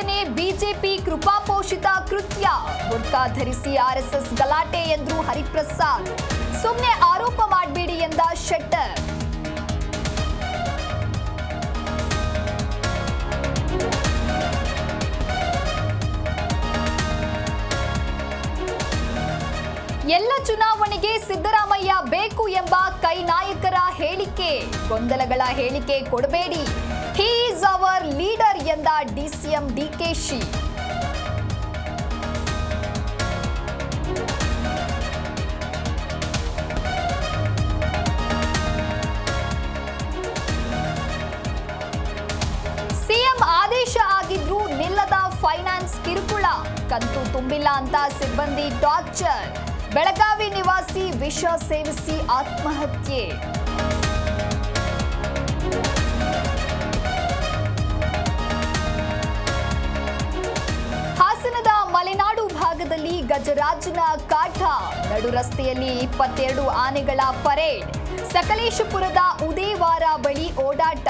ಚುನಾವಣೆ ಬಿಜೆಪಿ ಕೃಪಾಪೋಷಿತ ಕೃತ್ಯ, ಬುರ್ಕಾ ಧರಿಸಿ ಆರ್ಎಸ್ಎಸ್ ಗಲಾಟೆ ಎಂದ್ರು ಹರಿಪ್ರಸಾದ್. ಸುಮ್ಮನೆ ಆರೋಪ ಮಾಡಬೇಡಿ ಎಂದ ಶೆಟ್ಟರ್. ಎಲ್ಲ ಚುನಾವಣೆಗೆ ಸಿದ್ದರಾಮಯ್ಯ ಬೇಕು ಎಂಬ ಕೈ ನಾಯಕರ ಹೇಳಿಕೆ, ಗೊಂದಲಗಳ ಹೇಳಿಕೆ ಕೊಡಬೇಡಿ, ಹಿ ಈಸ್ ಅವರ್ ಲೀಡರ್ ಎಂದ ಡಿಸಿಎಂ ಡಿಕೆಶಿ. ಸಿಎಂ ಆದೇಶ ಆಗಿದ್ರೂ ನಿಲ್ಲದ ಫೈನಾನ್ಸ್ ಕಿರುಕುಳ, ಕಂತು ತುಂಬಿಲ್ಲ ಅಂತ ಸಿಬ್ಬಂದಿ ಟಾರ್ಚರ್, ಬೆಳಗಾವಿ ನಿವಾಸಿ ವಿಷ ಸೇವಿಸಿ ಆತ್ಮಹತ್ಯೆ. ಹಾಸನದ ಮಲೆನಾಡು ಭಾಗದಲ್ಲಿ ಗಜರಾಜನ ಕಾಟ, ನಡು ರಸ್ತೆಯಲ್ಲಿ 22 ಆನೆಗಳ ಪರೇಡ್, ಸಕಲೇಶಪುರದ ಉದೇವಾರ ಬಳಿ ಓಡಾಟ.